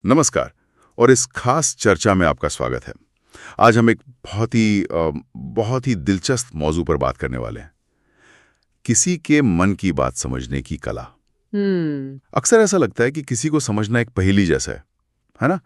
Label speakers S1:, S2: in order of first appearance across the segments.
S1: नमस्कार और इस खास चर्चा में आपका स्वागत है। आज हम एक बहुत ही दिलचस्प मौजू पर बात करने वाले हैं। किसी के मन की बात समझने की कला। अक्सर ऐसा लगता है कि किसी को समझना एक पहेली जैसा है ना?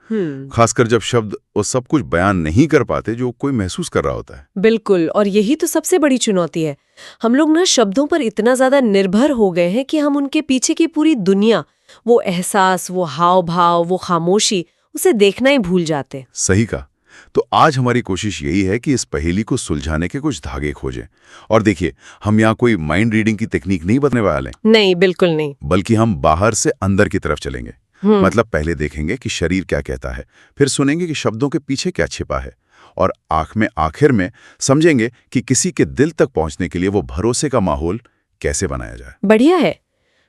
S1: खासकर जब शब्द वो सब कुछ बयान नहीं कर पाते जो कोई महसूस कर रहा होता है।
S2: बिल्कुल, और यही तो सबसे बड़ी चुनौती है। हम लोग ना शब्दों पर इतना ज्यादा निर्भर हो गए हैं कि हम उनके पीछे की पूरी दुनिया, वो एहसास, वो हाव भाव, वो खामोशी, उसे देखना ही भूल जाते।
S1: सही कहा। तो आज हमारी कोशिश यही है कि इस पहेली को सुलझाने के कुछ धागे खोजें। और देखिए, हम यहाँ कोई माइंड रीडिंग की टेक्निक नहीं बताने वाले हैं।
S2: नहीं, बिल्कुल नहीं।
S1: बल्कि हम बाहर से अंदर की तरफ चलेंगे। मतलब पहले देखेंगे कि शरीर क्या कहता है, फिर सुनेंगे कि शब्दों के पीछे क्या छिपा है, और आखिर में समझेंगे कि किसी के दिल तक पहुंचने के लिए वो भरोसे का माहौल कैसे बनाया जाए।
S2: बढ़िया है।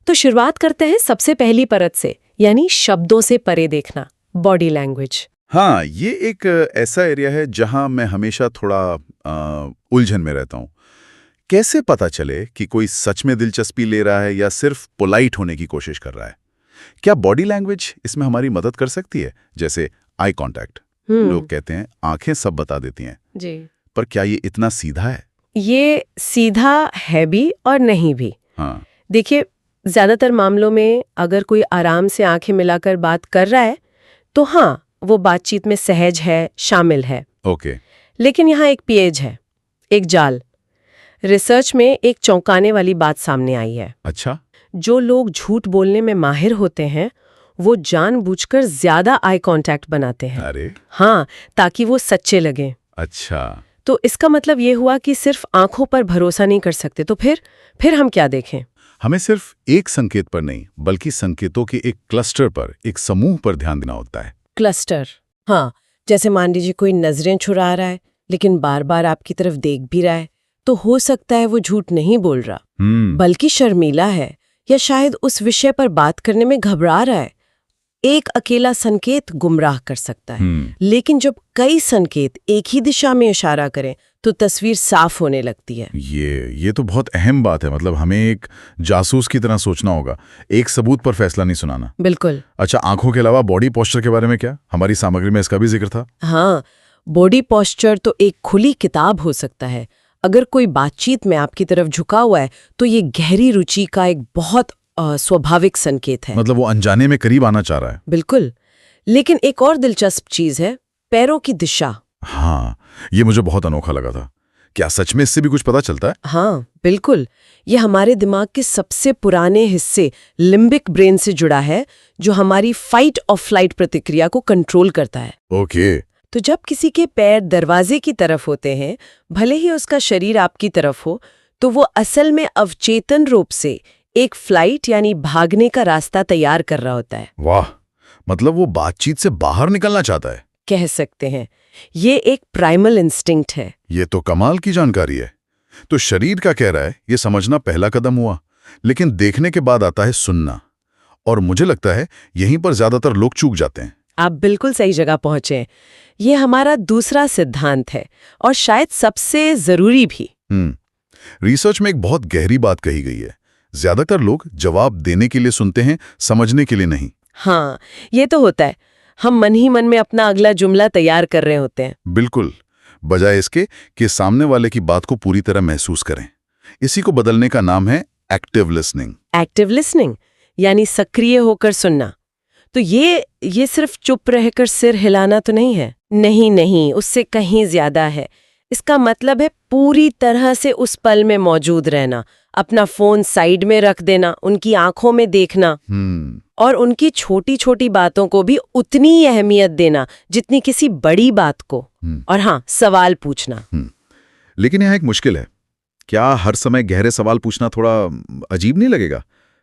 S2: तो शुरुआत करते हैं सबसे पहली परत से, यानी शब्दों से परे देखना, बॉडी लैंग्वेज।
S1: हाँ, ये एक ऐसा एरिया है जहां मैं हमेशा थोड़ा उलझन में रहता हूं। कैसे पता चले कि कोई सच में दिलचस्पी ले रहा है या सिर्फ पोलाइट होने की कोशिश कर रहा है? क्या बॉडी लैंग्वेज इसमें हमारी मदद कर सकती है? जैसे आई कांटेक्ट। लोग कहते हैं आंखें सब बता देती हैं
S2: जी।
S1: पर क्या ये इतना सीधा है?
S2: ये सीधा है भी और नहीं भी।
S1: हाँ।
S2: देखिए, ज्यादातर मामलों में अगर कोई आराम से आंखें मिलाकर बात कर रहा है तो हाँ, वो बातचीत में सहज है, शामिल है।
S1: ओके।
S2: लेकिन यहाँ एक पेच है, एक जाल। रिसर्च में एक चौंकाने वाली बात सामने आई है।
S1: अच्छा।
S2: जो लोग झूठ बोलने में माहिर होते हैं वो जानबूझकर ज्यादा आई कांटेक्ट बनाते हैं।
S1: अरे।
S2: हाँ, ताकि वो सच्चे लगें।
S1: अच्छा।
S2: तो इसका मतलब ये हुआ कि सिर्फ आंखों पर भरोसा नहीं कर सकते। तो फिर हम क्या देखें?
S1: हमें सिर्फ एक संकेत पर नहीं, बल्कि संकेतों के एक क्लस्टर पर, एक समूह पर ध्यान देना होता है।
S2: क्लस्टर? हाँ, जैसे मान लीजिए कोई नजरें चुरा रहा है लेकिन बार बार आपकी तरफ देख भी रहा है, तो हो सकता है वो झूठ नहीं बोल रहा, बल्कि शर्मीला है या शायद उस विषय पर बात करने में घबरा रहा है। एक अकेला संकेत गुमराह कर सकता है, लेकिन जब कई संकेत एक ही दिशा में इशारा करें तो तस्वीर साफ होने लगती है।
S1: ये तो बहुत अहम बात है। मतलब हमें एक जासूस की तरह सोचना होगा, एक सबूत पर फैसला नहीं सुनाना।
S2: बिल्कुल।
S1: अच्छा, आंखों के अलावा बॉडी पोस्चर के बारे में क्या? हमारी सामग्री में इसका भी जिक्र था।
S2: हाँ, बॉडी पोस्चर तो एक खुली किताब हो सकता है। अगर कोई बातचीत में आपकी तरफ झुका हुआ है तो ये गहरी रुचि का एक बहुत स्वाभाविक संकेत है।
S1: मतलब वो अनजाने में करीब आना चाह रहा है।
S2: बिल्कुल। लेकिन एक और दिलचस्प चीज है, पैरों की दिशा।
S1: हाँ, ये मुझे बहुत अनोखा लगा था। क्या सच में इससे भी कुछ पता चलता है?
S2: हाँ, बिल्कुल। ये हमारे दिमाग के सबसे पुराने हिस्से लिम्बिक ब्रेन से जुड़ा है, जो हमारी फाइट और फ्लाइट प्रतिक्रिया को कंट्रोल करता है।
S1: ओके।
S2: तो जब किसी के पैर दरवाजे की तरफ होते हैं, भले ही उसका शरीर आपकी तरफ हो, तो वो असल में अवचेतन रूप से एक फ्लाइट यानी भागने का रास्ता तैयार कर रहा होता है।
S1: वाह, मतलब वो बातचीत से बाहर निकलना चाहता है,
S2: कह सकते हैं। ये एक प्राइमल इंस्टिंक्ट है।
S1: ये तो कमाल की जानकारी है। तो शरीर क्या कह रहा है ये समझना पहला कदम हुआ, लेकिन देखने के बाद आता है सुनना। और मुझे लगता है यहीं पर ज्यादातर लोग चूक जाते हैं।
S2: आप बिल्कुल सही जगह पहुंचे। ये हमारा दूसरा सिद्धांत है और शायद सबसे जरूरी भी।
S1: रिसर्च में एक बहुत गहरी बात कही गई है, ज्यादातर लोग जवाब देने के लिए सुनते हैं, समझने के लिए नहीं।
S2: हाँ, ये तो होता है। हम मन ही मन में अपना अगला जुमला तैयार कर रहे होते हैं।
S1: बिल्कुल, बजाय इसके कि सामने वाले की बात को पूरी तरह महसूस करें। इसी को बदलने का नाम है एक्टिव लिसनिंग।
S2: एक्टिव लिसनिंग यानी सक्रिय होकर सुनना। तो ये सिर्फ चुप रहकर सिर हिलाना तो नहीं है। नहीं, उससे कहीं ज्यादा है। इसका मतलब है पूरी तरह से उस पल में मौजूद रहना, अपना फोन साइड में रख देना, उनकी आंखों में देखना और उनकी छोटी छोटी बातों को भी उतनी ही अहमियत देना जितनी किसी बड़ी बात को। और हाँ, सवाल पूछना।
S1: लेकिन यहाँ एक मुश्किल है। क्या हर समय गहरे सवाल पूछना थोड़ा अजीब नहीं लगेगा?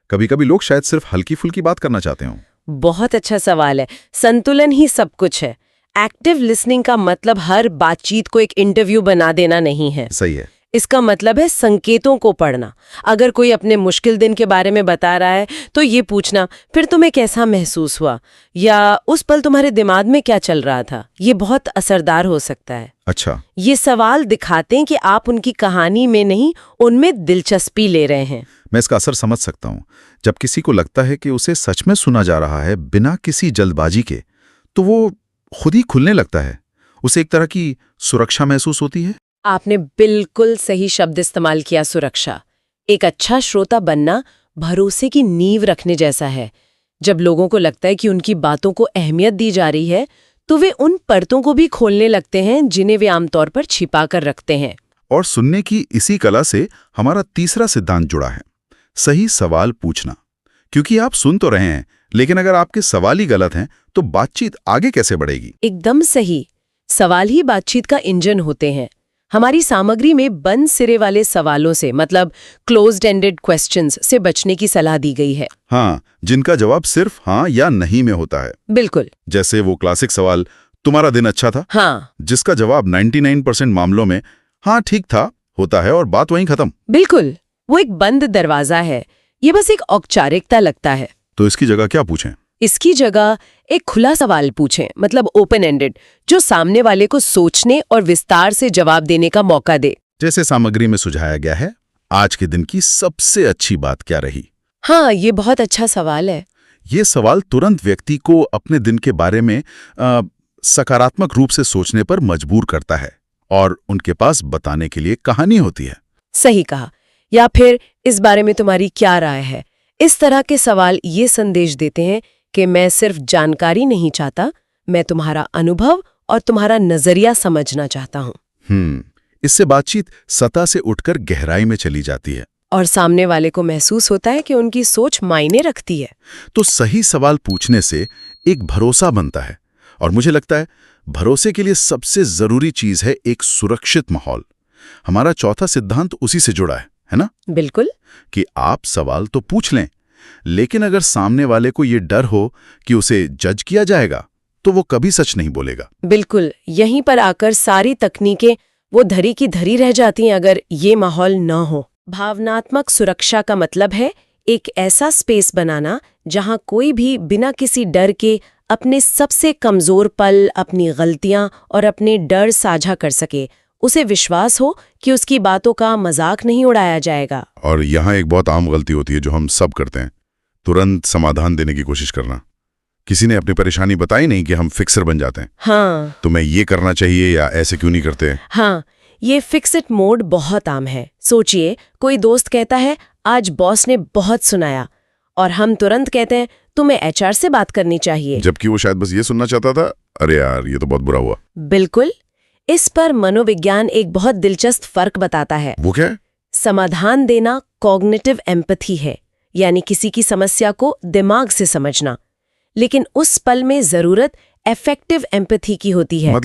S1: कभी कभी लोग शायद सिर्फ हल्की फुल्की बात करना चाहते हों।
S2: बहुत अच्छा सवाल है। संतुलन ही सब कुछ है। एक्टिव लिसनिंग का मतलब हर बातचीत को एक इंटरव्यू बना देना नहीं है।
S1: सही है।
S2: इसका मतलब है संकेतों को पढ़ना। अगर कोई अपने मुश्किल दिन के बारे में बता रहा है तो ये पूछना, फिर तुम्हें कैसा महसूस हुआ, या उस पल तुम्हारे दिमाग में क्या चल रहा था। ये बहुत असरदार हो सकता है।
S1: अच्छा।
S2: ये सवाल दिखाते हैं कि आप उनकी कहानी में नहीं, उनमें दिलचस्पी ले रहे हैं।
S1: मैं इसका असर समझ सकता हूँ। जब किसी को लगता है कि उसे सच में सुना जा रहा है बिना किसी जल्दबाजी के, तो वो खुद ही खुलने लगता है, उसे एक तरह की सुरक्षा महसूस होती है।
S2: आपने बिल्कुल सही शब्द इस्तेमाल किया, सुरक्षा। एक अच्छा श्रोता बनना भरोसे की नींव रखने जैसा है। जब लोगों को लगता है कि उनकी बातों को अहमियत दी जा रही है, तो वे उन परतों को भी खोलने लगते हैं जिन्हें वे आमतौर पर छिपा कर रखते हैं।
S1: और सुनने की इसी कला से हमारा तीसरा सिद्धांत जुड़ा है, सही सवाल पूछना। क्योंकि आप सुन तो रहे हैं, लेकिन अगर आपके सवाल ही गलत हैं तो बातचीत आगे कैसे बढ़ेगी?
S2: एकदम सही। सवाल ही बातचीत का इंजन होते हैं। हमारी सामग्री में बंद सिरे वाले सवालों से, मतलब क्लोज्ड एंडेड क्वेश्चंस से बचने की सलाह दी गई है।
S1: हाँ, जिनका जवाब सिर्फ हाँ या नहीं में होता है।
S2: बिल्कुल।
S1: जैसे वो क्लासिक सवाल, तुम्हारा दिन अच्छा था?
S2: हाँ,
S1: जिसका जवाब 99% मामलों में हाँ ठीक था होता है और बात वहीं खत्म।
S2: बिल्कुल। वो एक बंद दरवाजा है। ये बस एक औपचारिकता लगता है।
S1: तो इसकी जगह क्या पूछें?
S2: इसकी जगह एक खुला सवाल पूछें, मतलब ओपन एंडेड, जो सामने वाले को सोचने और विस्तार से जवाब देने का मौका दे।
S1: जैसे सामग्री में सुझाया गया है, आज के दिन की सबसे अच्छी बात क्या रही?
S2: हाँ, ये बहुत अच्छा सवाल है।
S1: ये सवाल तुरंत व्यक्ति को अपने दिन के बारे में सकारात्मक रूप से सोचने पर मजबूर करता है और उनके पास बताने के लिए कहानी होती है।
S2: सही कहा। या फिर इस बारे में तुम्हारी क्या राय है? इस तरह के सवाल ये संदेश देते हैं कि मैं सिर्फ जानकारी नहीं चाहता, मैं तुम्हारा अनुभव और तुम्हारा नजरिया समझना चाहता हूँ।
S1: इससे बातचीत सतह से उठकर गहराई में चली जाती है
S2: और सामने वाले को महसूस होता है कि उनकी सोच मायने रखती है।
S1: तो सही सवाल पूछने से एक भरोसा बनता है, और मुझे लगता है भरोसे के लिए सबसे जरूरी चीज है एक सुरक्षित माहौल। हमारा चौथा सिद्धांत उसी से जुड़ा है ना?
S2: बिल्कुल।
S1: कि आप सवाल तो पूछ लें, लेकिन अगर सामने वाले को ये डर हो कि उसे जज किया जाएगा, तो वो कभी सच नहीं बोलेगा।
S2: बिल्कुल। यहीं पर आकर सारी तकनीकें वो धरी की धरी रह जाती हैं अगर ये माहौल न हो। भावनात्मक सुरक्षा का मतलब है एक ऐसा स्पेस बनाना जहां कोई भी बिना किसी डर के अपने सबसे कमजोर पल, अपनी गलतियां और अपने डर साझा कर सके। उसे विश्वास हो कि उसकी बातों का मजाक नहीं उड़ाया जाएगा।
S1: और यहाँ एक बहुत आम गलती होती है जो हम सब करते हैं, तुरंत समाधान देने की कोशिश करना। किसी ने अपनी परेशानी बताई नहीं कि हम फिक्सर बन जाते हैं।
S2: हाँ,
S1: तुम्हें ये करना चाहिए या ऐसे क्यों नहीं करते?
S2: हाँ, ये फिक्स इट मोड बहुत आम है। सोचिए, कोई दोस्त कहता है आज बॉस ने बहुत सुनाया, और हम तुरंत कहते हैं तुम्हें एचआर से बात करनी चाहिए,
S1: जबकि वो शायद बस ये सुनना चाहता था, अरे यार ये तो बहुत बुरा हुआ।
S2: बिल्कुल। इस पर मनोविज्ञान एक बहुत दिलचस्प फर्क बताता है।
S1: वो क्या है?
S2: समाधान देना कॉग्निटिव एम्पैथी है, यानी किसी की समस्या को दिमाग से समझना, लेकिन उस पल में जरूरत एफेक्टिव एम्पैथी की होती है।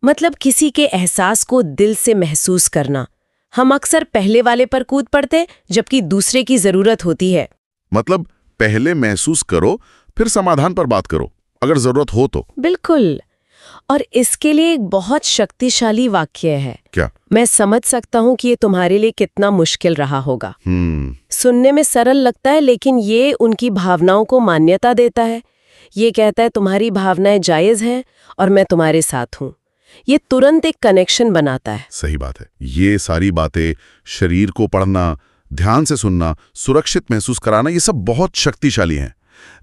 S2: मतलब किसी के एहसास को दिल से महसूस करना। हम अक्सर पहले वाले पर कूद पड़ते जबकि दूसरे की जरूरत होती है।
S1: मतलब पहले महसूस करो, फिर समाधान पर बात करो अगर जरूरत हो तो।
S2: बिल्कुल। और इसके लिए एक बहुत शक्तिशाली वाक्य है।
S1: क्या?
S2: मैं समझ सकता हूँ कि ये तुम्हारे लिए कितना मुश्किल रहा होगा। सुनने में सरल लगता है, लेकिन ये उनकी भावनाओं को मान्यता देता है। ये कहता है तुम्हारी भावनाएं जायज हैं और मैं तुम्हारे साथ हूँ। ये तुरंत एक कनेक्शन बनाता है।
S1: सही बात है। ये सारी बातें, शरीर को पढ़ना, ध्यान से सुनना, सुरक्षित महसूस कराना, ये सब बहुत शक्तिशाली हैं।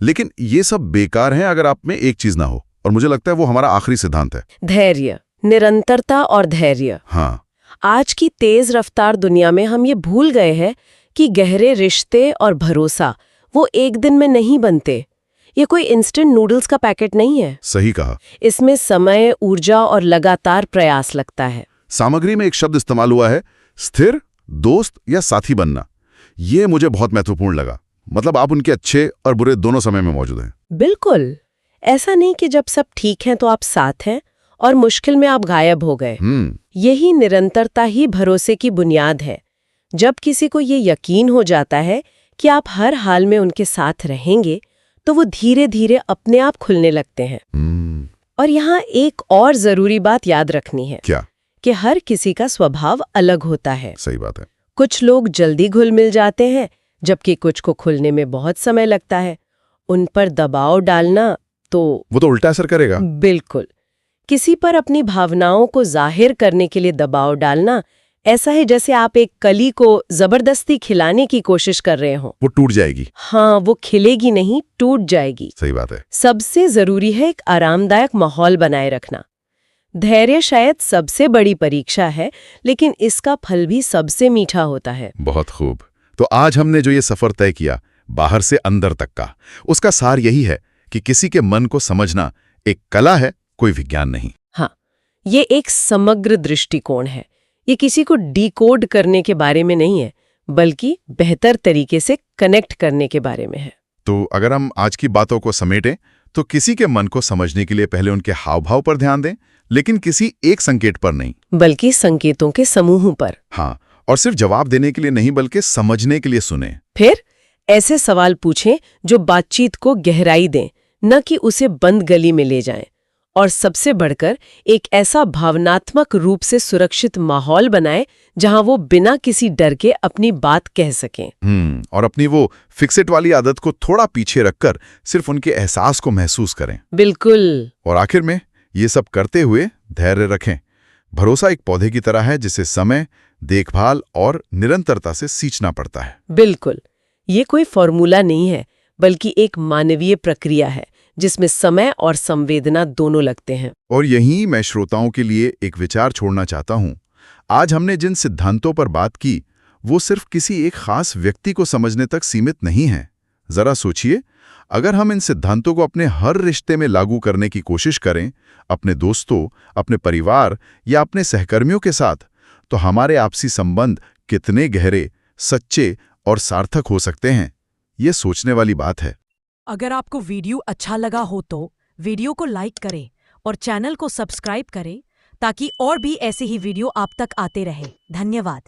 S1: लेकिन ये सब बेकार हैं अगर आप में एक चीज ना हो, और मुझे लगता है वो हमारा आखिरी सिद्धांत है,
S2: धैर्य, निरंतरता और धैर्य।
S1: हाँ।
S2: आज की तेज रफ्तार दुनिया में हम ये भूल गए हैं कि गहरे रिश्ते और भरोसा वो एक दिन में नहीं बनते। ये कोई इंस्टेंट नूडल्स का पैकेट नहीं है।
S1: सही कहा।
S2: इसमें समय, ऊर्जा और लगातार प्रयास लगता है।
S1: सामग्री में एक शब्द इस्तेमाल हुआ है, स्थिर दोस्त या साथी बनना। ये मुझे बहुत महत्वपूर्ण लगा। मतलब आप उनके अच्छे और बुरे दोनों समय में मौजूद हैं।
S2: बिल्कुल। ऐसा नहीं कि जब सब ठीक है तो आप साथ हैं और मुश्किल में आप गायब हो गए। यही निरंतरता ही भरोसे की बुनियाद है। जब किसी को ये यकीन हो जाता है कि आप हर हाल में उनके साथ रहेंगे, तो वो धीरे धीरे अपने आप खुलने लगते हैं। और यहाँ एक और जरूरी बात याद रखनी है।
S1: क्या?
S2: कि हर किसी का स्वभाव अलग होता है।
S1: सही बात है।
S2: कुछ लोग जल्दी घुल मिल जाते हैं, जबकि कुछ को खुलने में बहुत समय लगता है। उन पर दबाव डालना तो
S1: वो तो उल्टा असर करेगा।
S2: बिल्कुल। किसी पर अपनी भावनाओं को जाहिर करने के लिए दबाव डालना ऐसा है जैसे आप एक कली को जबरदस्ती खिलाने की कोशिश कर रहे हो।
S1: वो टूट जाएगी।
S2: हाँ, वो खिलेगी नहीं, टूट जाएगी।
S1: सही बात है।
S2: सबसे जरूरी है एक आरामदायक माहौल बनाए रखना। धैर्य शायद सबसे बड़ी परीक्षा है, लेकिन इसका फल भी सबसे मीठा होता है।
S1: बहुत खूब। तो आज हमने जो ये सफर तय किया, बाहर से अंदर तक का, उसका सार यही है कि किसी के मन को समझना एक कला है, कोई विज्ञान नहीं।
S2: हाँ, ये एक समग्र दृष्टिकोण है। ये किसी को डिकोड करने के बारे में नहीं है, बल्कि बेहतर तरीके से कनेक्ट करने के बारे में है।
S1: तो अगर हम आज की बातों को समेटें, तो किसी के मन को समझने के लिए पहले उनके हाव भाव पर ध्यान दें, लेकिन किसी एक संकेत पर नहीं,
S2: बल्कि संकेतों के समूह पर।
S1: हाँ, और सिर्फ जवाब देने के लिए नहीं, बल्कि समझने के लिए सुने।
S2: फिर ऐसे सवाल पूछें जो बातचीत को गहराई दें, न कि उसे बंद गली में ले जाएं। और सबसे बढ़कर एक ऐसा भावनात्मक रूप से सुरक्षित माहौल बनाएं जहां वो बिना किसी डर के अपनी बात कह सकें।
S1: और अपनी वो फिक्सेट वाली आदत को थोड़ा पीछे रखकर सिर्फ उनके एहसास को महसूस करें।
S2: बिल्कुल।
S1: और आखिर में ये सब करते हुए धैर्य रखें। भरोसा एक पौधे की तरह है जिसे समय, देखभाल और निरंतरता से सींचना पड़ता है।
S2: बिल्कुल, ये कोई फॉर्मूला नहीं है, बल्कि एक मानवीय प्रक्रिया है जिसमें समय और संवेदना दोनों लगते हैं।
S1: और यहीं मैं श्रोताओं के लिए एक विचार छोड़ना चाहता हूं। आज हमने जिन सिद्धांतों पर बात की, वो सिर्फ किसी एक खास व्यक्ति को समझने तक सीमित नहीं है। जरा सोचिए, अगर हम इन सिद्धांतों को अपने हर रिश्ते में लागू करने की कोशिश करें, अपने दोस्तों, अपने परिवार या अपने सहकर्मियों के साथ, तो हमारे आपसी संबंध कितने गहरे, सच्चे और सार्थक हो सकते हैं, ये सोचने वाली बात है।
S3: अगर आपको वीडियो अच्छा लगा हो तो वीडियो को लाइक करें और चैनल को सब्सक्राइब करें ताकि और भी ऐसे ही वीडियो आप तक आते रहे। धन्यवाद।